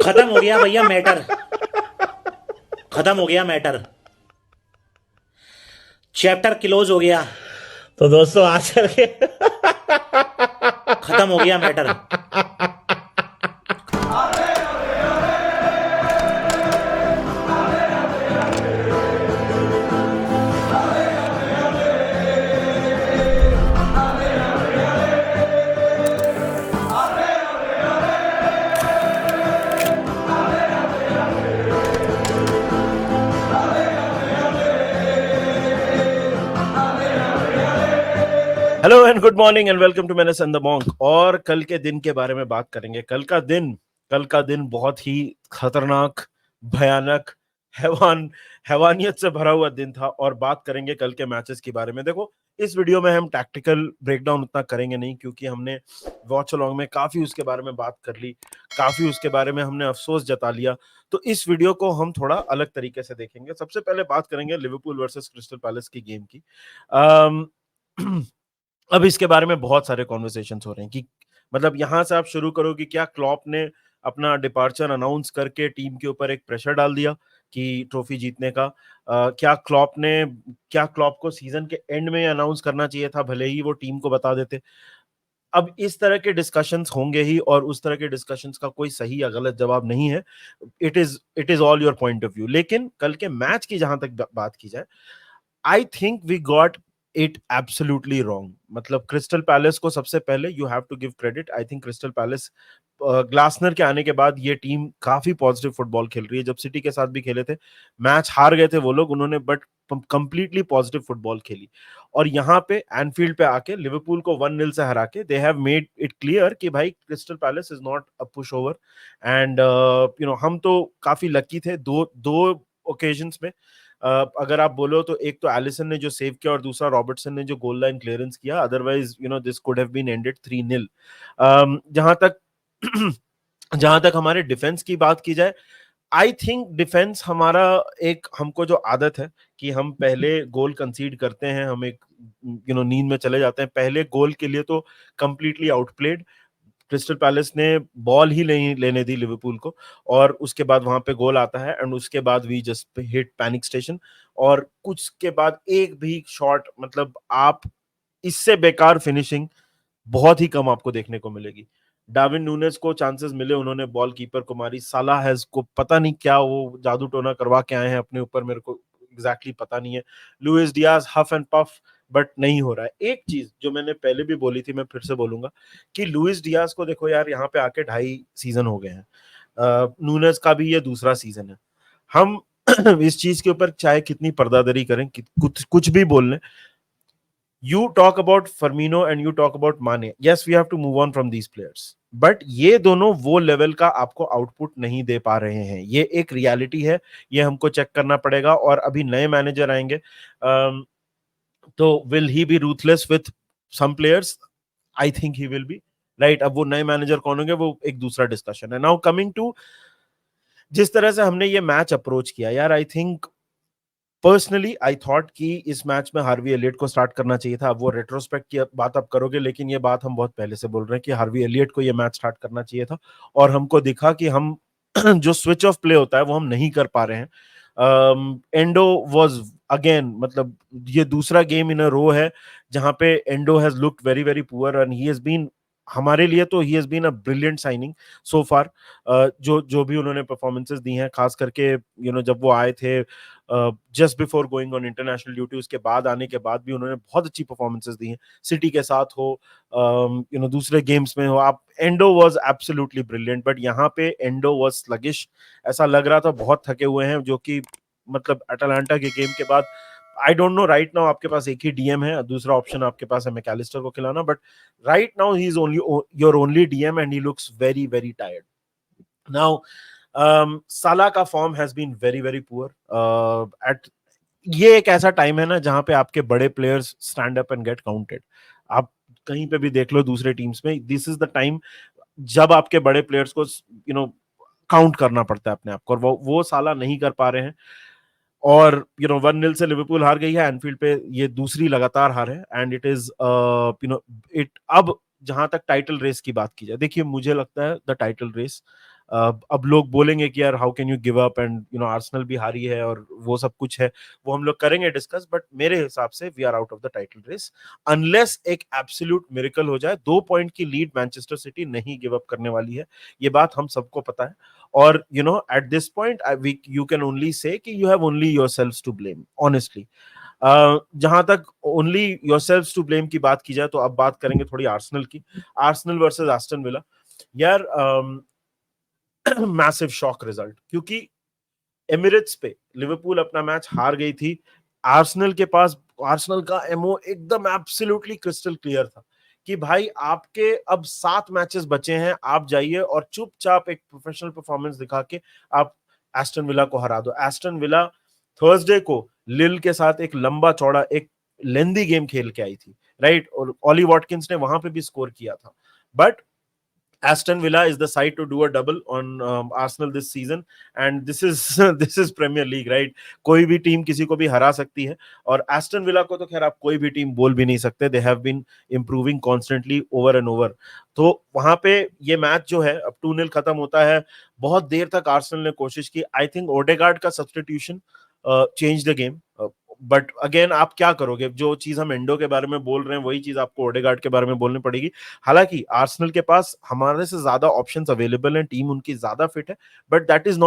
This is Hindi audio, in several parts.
खत्म हो गया भैया मैटर। खत्म हो गया मैटर। चैप्टर क्लोज हो गया। तो दोस्तों आज करके खत्म हो गया matter. Hello and good morning and welcome to menace and the monk. और कल के दिन के बारे में बात करेंगे। कल का दिन बहुत ही खतरनाक, भयानक, हैवानियत से भरा हुआ दिन था। और बात करेंगे कल के मैचेस के बारे में। देखो, इस वीडियो में हम टैक्टिकल ब्रेकडाउन उतना करेंगे नहीं, क्योंकि हमने वॉच अलोंग में काफी उसके बारे में बात कर ली, काफी उसके बारे में हमने अफसोस जता लिया। तो इस वीडियो को हम थोड़ा अलग तरीके से देखेंगे। सबसे पहले बात करेंगे लिवरपूल वर्सेस क्रिस्टल पैलेस की गेम की। अब इसके बारे में बहुत सारे कॉन्वर्सेशंस हो रहे हैं कि मतलब यहां से आप शुरू करो कि क्या क्लॉप ने अपना डिपार्चर अनाउंस करके टीम के ऊपर एक प्रेशर डाल दिया कि ट्रॉफी जीतने का। क्या क्लॉप को सीजन के एंड में अनाउंस करना चाहिए था, भले ही वो टीम को बता देते। अब इस तरह के डिस्कशंस होंगे ही, और उस तरह के डिस्कशंस का कोई सही या गलत जवाब नहीं है। It is all your point of view. लेकिन कल के मैच की जहां तक बात की जाए, I think we got it absolutely wrong. मतलब क्रिस्टल पैलेस को सबसे पहले you have to give credit. I think Crystal Palace Glasner के आने के बाद ये टीम काफी पॉजिटिव फुटबॉल खेल रही है। जब सिटी के साथ भी खेले थे, मैच हार गए थे वो लोग, उन्होंने बट कंप्लीटली पॉजिटिव फुटबॉल खेली। और यहाँ पे एनफील्ड पे आके लिवरपूल को 1-0 से हरा के they have made it clear कि भाई crystal palace is not a push over. And हम तो काफी लकी थे दो दो ओकेजन्स में। अगर आप बोलो तो एक तो एलिसन ने जो सेव किया और दूसरा रॉबर्टसन ने जो गोल लाइन क्लियरेंस किया। Otherwise this could have been ended 3-0। जहां तक जहां तक हमारे डिफेंस की बात की जाए, आई थिंक डिफेंस हमारा एक, हमको जो आदत है कि हम पहले गोल कंसीड करते हैं, हम एक नींद में चले जाते हैं पहले गोल के लिए, तो कंप्लीटली आउटप्लेड। क्रिस्टल पैलेस ने बॉल ही नहीं लेने दी लिवरपूल को, और उसके बाद वहां पे गोल आता है एंड उसके बाद we just hit panic station. और कुछ के बाद एक भी शॉट, मतलब आप इससे बेकार फिनिशिंग बहुत ही कम आपको देखने को मिलेगी। डार्विन नूनेस को चांसेस मिले, उन्होंने बॉल कीपर को मारी। साला हैज को पता नहीं क्या वो जादू टोना करवा के आए हैं अपने ऊपर, मेरे को एग्जैक्टली पता नहीं है। Luis Diaz huff and puff, but नहीं हो रहा है। एक चीज जो मैंने पहले भी बोली थी, मैं फिर से बोलूंगा कि लुइस डियाज को देखो यार, यहाँ पे आके 2.5 सीजन हो गए हैं। नूनेस का भी ये दूसरा सीजन है। हम इस चीज के ऊपर चाहे कितनी पर्दादरी करें, कुछ कुछ भी बोल लें, you talk about Firmino and you talk about Mane. Yes, we have to move on from these players. But ये दोनों वो लेवल का आपको आउटपुट नहीं दे पा रहे हैं। ये एक रियलिटी है, ये हमको चेक करना पड़ेगा। और अभी नए मैनेजर आएंगे, तो will he be ruthless with some players? I think he will be. Right, अब वो नए मैनेजर कौन होंगे वो एक दूसरा डिस्कशन है। नाउ कमिंग टू जिस तरह से हमने ये मैच अप्रोच किया यार, I think personally I thought कि इस मैच में हार्वी एलियट को स्टार्ट करना चाहिए था। अब वो रेट्रोस्पेक्ट की बात आप करोगे, लेकिन ये बात हम बहुत पहले से बोल रहे हैं कि हार्वी एलियट को ये मैच स्टार्ट करना चाहिए था। और हमको दिखा कि हम जो स्विच ऑफ प्ले होता है वो हम नहीं कर पा रहे हैं। एंडो वाज अगेन, मतलब ये दूसरा गेम इन अ रो है जहां पे Endo has looked very very poor and he has been, हमारे लिए तो he has been a brilliant signing so far. जो जो भी उन्होंने परफॉर्मेंसेस दी हैं, खास करके जब वो आए थे just before going on international duty, उसके बाद आने के बाद भी उन्होंने बहुत अच्छी परफॉर्मेंसेस दी हैं। सिटी के साथ हो, दूसरे गेम्स में हो, आप, endo was absolutely brilliant. But यहाँ पे एंडो वाज स्लगिश, ऐसा लग रहा था बहुत थके हुए हैं, जो कि मतलब अटलांटा के गेम के बाद I don't know. Right now आपके पास एक ही डीएम है, दूसरा ऑप्शन आपके पास है मैकलिस्टर को खिलाना, but right now he is only your only DM and he looks very very tired now. Salah का form has been very very poor at, ये एक ऐसा टाइम है ना जहां पे आपके बड़े players stand up and get counted. आप कहीं पे भी देख लो दूसरे टीम्स में, दिस इज द टाइम जब आपके बड़े प्लेयर्स को काउंट करना पड़ता है अपने आप को, और वो साला नहीं कर पा रहे हैं। और 1-0 से लिवरपूल हार गई है एनफील्ड पे, ये दूसरी लगातार हार है। एंड इट इज इट अब जहां तक टाइटल रेस की बात की जाए, देखिए मुझे लगता है द टाइटल रेस अब लोग बोलेंगे कि यार how can you give up, and you know Arsenal भी हारी है और वो सब कुछ है, वो हम लोग करेंगे डिस्कस, बट मेरे हिसाब से we are out of the title race unless एक एब्सोल्यूट मिरेकल हो जाए। 2 पॉइंट की लीड मैनचेस्टर सिटी नहीं गिव अप करने वाली है, ये बात हम सबको पता है। और you know at this point you can only say कि you have only yourselves to blame honestly. जहां तक ओनली योरसेल्व्स टू ब्लेम की बात की जाए, तो अब बात करेंगे थोड़ी आर्सेनल की। आर्सेनल वर्सेस एस्टन विला, यार मैसिव शॉक रिजल्ट, क्योंकि एमिरेट्स पे लिवरपूल अपना मैच हार गई थी। आर्सेनल के पास, आर्सेनल का एमओ एकदम एब्सोल्युटली क्रिस्टल क्लियर था कि भाई आपके अब 7 मैचेस बचे हैं, आप जाइए और चुपचाप एक प्रोफेशनल परफॉर्मेंस दिखा के आप एस्टन विला को हरा दो। एस्टन विला थर्सडे को लिल के साथ एक लंबा चौड़ा एक लेंदी गेम खेल के आई थी, राइट, और ऑली वॉटकिंस ने वहां पे भी स्कोर किया था, but Aston Villa is the side to do a double on Arsenal this season, and this is this is Premier League, right? कोई भी टीम किसी को भी हरा सकती है, और एस्टन विला को तो खैर आप कोई भी टीम बोल भी नहीं सकते, they have been improving constantly over and over. तो वहां पे ये मैच जो है अब 2-0 खत्म होता है। बहुत देर तक आर्सेनल ने कोशिश की, आई थिंक ओडेगार्ड का substitution change the game, but again आप क्या करोगे, जो चीज हम एंडो के बारे में बोल रहे हैं वही चीज आपको ओडेगार्ड के बारे में बोलनी पड़ेगी। हालांकि आर्सेनल के पास हमारे से ज्यादा ऑप्शंस अवेलेबल हैं, टीम उनकी ज्यादा फिट है, but that is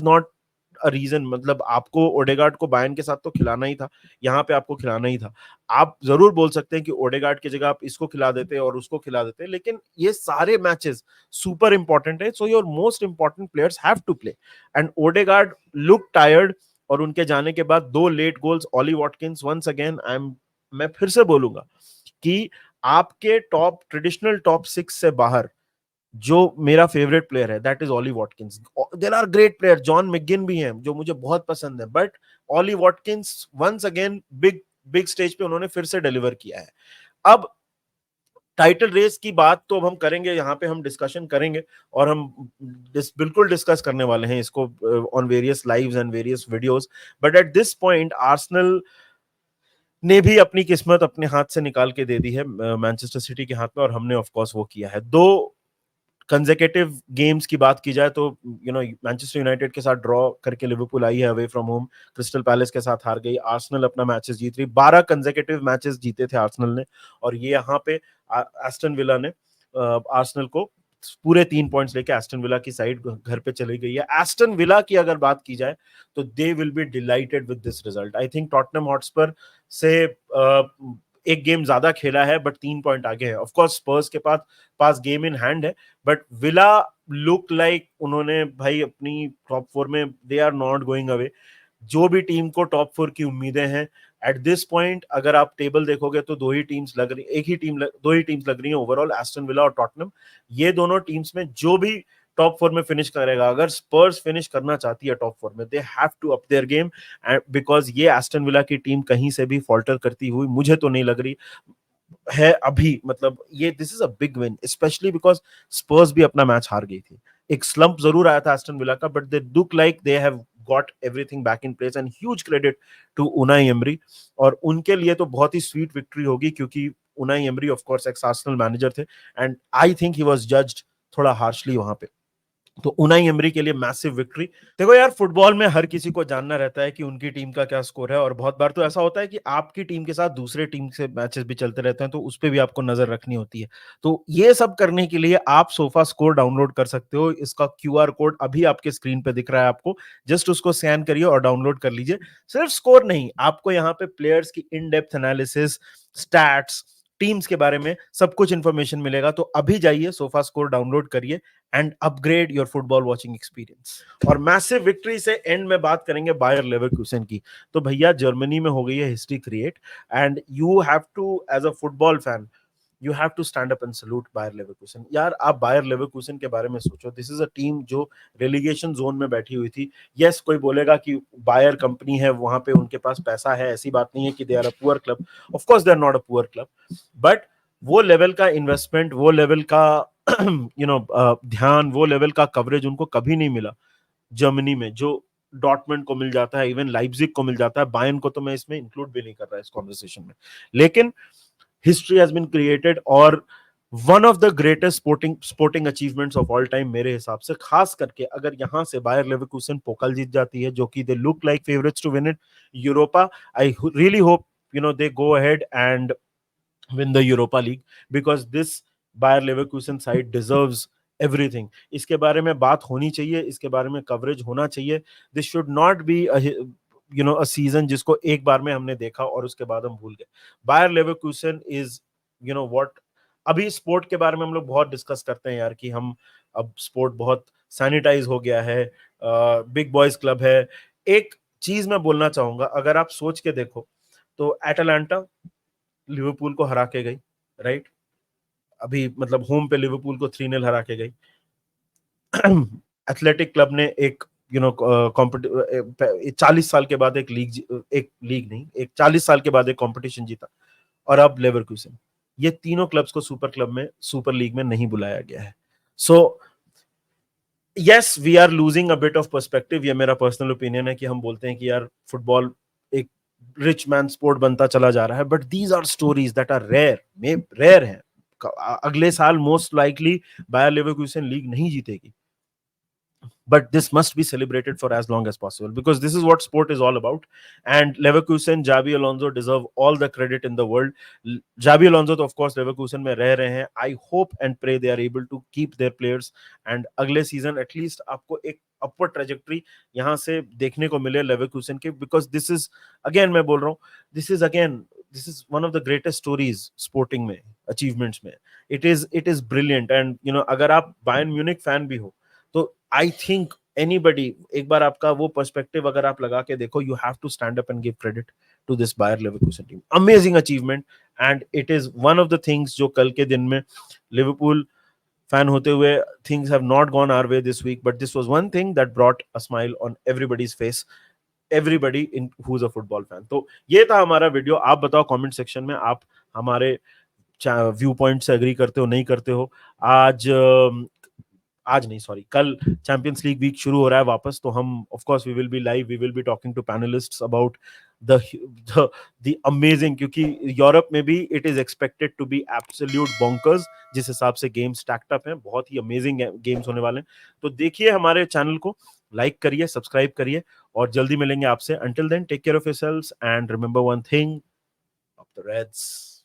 not a reason. मतलब आपको ओडेगार्ड को बायर्न के साथ तो खिलाना ही था, यहाँ पे आपको खिलाना ही था। आप जरूर बोल सकते हैं कि ओडेगार्ड की जगह आप इसको खिला देते और उसको खिला देते, लेकिन ये सारे मैचेस सुपर इंपॉर्टेंट है, so your most important players have to play, and Odegaard look tired. और उनके जाने के बाद 2 late goals, Ollie Watkins once again, मैं फिर से बोलूंगा कि आपके टॉप ट्रेडिशनल टॉप 6 से बाहर जो मेरा फेवरेट प्लेयर है that is Ollie Watkins. There are great player, John McGinn भी हैं जो मुझे बहुत पसंद है, but Ollie Watkins once again big big stage पे उन्होंने फिर से डिलीवर किया है। अब टाइटल रेस की बात तो अब हम करेंगे, यहाँ पे हम डिस्कशन करेंगे, और हम बिल्कुल डिस्कस करने वाले हैं इसको on various lives and various videos. But at this point Arsenal ने भी अपनी किस्मत अपने हाथ से निकाल के दे दी है मैनचेस्टर सिटी के हाथ में, और हमने ऑफ कोर्स वो किया है। 2 कंसेक्यूटिव गेम्स की बात की जाए तो यू नो मैनचेस्टर यूनाइटेड के साथ ड्रॉ करके लिवरपूल आई है away from home, crystal palace के साथ हार गई, आर्सेनल अपना मैचेस जीत रही, 12 कंसेक्यूटिव मैचेस जीते थे आर्सेनल ने, और ये यहाँ पे एस्टन विला ने आर्सेनल को पूरे 3 पॉइंट्स लेके एस्टन विला की साइड घर पे चली गई है। एस्टन विला की अगर बात की जाए तो they will be dilated with this result. I think Tottenham Hotspur से एक गेम ज्यादा खेला है, बट 3 पॉइंट आगे है। ऑफ कोर्स स्पर्स के पास पास गेम इन हैंड है, बट विला लुक लाइक उन्होंने भाई अपनी टॉप 4 में they are not going away. जो भी टीम को टॉप 4 की उम्मीदें हैं एट दिस पॉइंट, अगर आप टेबल देखोगे तो दो ही टीम्स लग रही, दो ही टीम्स लग रही हैं ओवरऑल, एस्टन विला और टॉटनहम। ये दोनों टीम्स में जो भी टॉप 4 में फिनिश करेगा, अगर स्पर्स फिनिश करना चाहती है टॉप 4 में, they have to up their game, because ये एस्टन विला की टीम कहीं से भी फॉल्टर करती हुई मुझे तो नहीं लग रही है अभी। मतलब ये this is a big win, specially because Spurs भी अपना मैच हार गई थी। एक स्लंप जरूर आया था एस्टन विला का, but they look like they have got everything back in place, and huge credit to Unai Emery. और उनके लिए तो बहुत ही स्वीट विक्ट्री होगी, क्योंकि Unai Emery of course ex Arsenal manager थे, and I think he was judged थोड़ा हार्शली वहां पे। तो उनाई एमरी के लिए मैसिव विक्ट्री। देखो यार, फुटबॉल में हर किसी को जानना रहता है कि उनकी टीम का क्या स्कोर है, और बहुत बार तो ऐसा होता है कि आपकी टीम के साथ दूसरे टीम से मैचेस भी चलते रहते हैं, तो उस पर भी आपको नजर रखनी होती है। तो ये सब करने के लिए आप सोफा स्कोर डाउनलोड कर सकते हो। इसका क्यूआर कोड अभी आपके स्क्रीन पे दिख रहा है आपको, जस्ट उसको स्कैन करिए और डाउनलोड कर लीजिए। सिर्फ स्कोर नहीं, आपको यहाँ पे प्लेयर्स की in depth analysis, stats, teams के बारे में सब कुछ इंफॉर्मेशन मिलेगा। तो अभी जाइए, सोफा स्कोर डाउनलोड करिए and upgrade your football watching experience. और मैसिव विक्ट्री से एंड में बात करेंगे बायर लेवरकुसेन की। तो भैया जर्मनी में हो गई है history create, and you have to as a football fan you have to stand up and salute Bayer Leverkusen. यार आप बायर लेवरकुसेन के बारे में सोचो, दिस इज अ टीम जो रेलीगेशन जोन में बैठी हुई थी। यस, कोई बोलेगा कि बायर कंपनी है, वहां पे उनके पास पैसा है, ऐसी बात नहीं है कि they are a poor club, of course they are not a poor club, but वो लेवल का इन्वेस्टमेंट, वो लेवल का यू नो ध्यान, वो लेवल का कवरेज उनको कभी नहीं मिला जर्मनी में, जो डॉर्टमंड को मिल जाता है, इवन लाइप्जिग को मिल जाता है। बायर्न को तो मैं इसमें इंक्लूड भी नहीं कर रहा इस कॉन्वर्सेशन में, लेकिन हिस्ट्री हैज बीन क्रिएटेड। और one of the greatest sporting achievements of all time मेरे हिसाब से, खास करके अगर यहां से बायर लेवरकुसन पोकल जीत जाती है, जो कि they look like favourites to win it, Europa, I really hope they go ahead and win the Europa League, because this Bayer Leverkusen side deserves everything. इसके बारे में बात होनी चाहिए, इसके बारे में कवरेज होना चाहिए. This should not be a season जिसको एक बार में हमने देखा और उसके बाद हम भूल गए. Bayer Leverkusen is what. अभी स्पोर्ट के बारे में हम लोग बहुत डिस्कस करते हैं यार, कि हम अब स्पोर्ट बहुत सैनिटाइज हो गया है, बिग बॉयज क्लब है. एक चीज मैं बोलना चाहूंगा, अगर आप सोच के देखो तो एटलांटा लिवरपूल को हरा के गई, राइट? अभी मतलब होम पे लिवरपूल को 3-0 हरा के गई. एथलेटिक क्लब ने एक 40 साल के बाद एक लीग नहीं, एक 40 साल के बाद एक कंपटीशन जीता. और अब लेवरकुसन, ये तीनों क्लब्स को सुपर लीग में नहीं बुलाया गया है. So yes, we are losing a bit of perspective. ये मेरा पर्सनल ओपिनियन है कि हम बोलते हैं कि यार फुटबॉल एक रिच मैन स्पोर्ट बनता चला जा रहा है, but these are stories that are rare हैं. अगले साल most likely Bayer Leverkusen league नहीं जीतेगी, but this must be celebrated for as long as possible, because this is what sport is all about. And Leverkusen, Xabi Alonso deserve all the credit in the world. Xabi Alonso तो of course Leverkusen में रह रहे हैं. I hope and pray they are able to keep their players, and अगले season at least आपको एक upward trajectory यहाँ से देखने को मिले Leverkusen के, because this is again, मैं बोल रहा हूँ, this is one of the greatest stories sporting में, achievements में. It is brilliant. And अगर आप Bayern Munich fan भी हो तो आई थिंक एनीबडी, एक बार आपका वो पर्सपेक्टिव अगर आप लगा के देखो, you have to stand up and give credit to this Bayer Leverkusen team. Amazing achievement. And it is one of the things जो कल के दिन में लिवरपूल फैन होते हुए, things have not gone our way this week, but this was one thing that brought a smile on everybody's face, everybody in who is a football fan. तो ये था हमारा वीडियो. आप बताओ कमेंट सेक्शन में, आप हमारे व्यू पॉइंट से एग्री करते हो, नहीं करते हो. आज नहीं, सॉरी, कल चैंपियंस लीग वीक शुरू हो रहा है वापस, तो हम of course we will be live, we will be talking to panellists about the the amazing, क्योंकि यूरोप में भी it is expected to be absolute bonkers, जिस हिसाब से गेम्स स्टैक्ड अप हैं. बहुत ही अमेजिंग गेम्स होने वाले हैं. तो देखिए हमारे चैनल को, लाइक करिए, सब्सक्राइब करिए, और जल्दी मिलेंगे आपसे. Until then, take care of yourselves and remember one thing, of the Reds.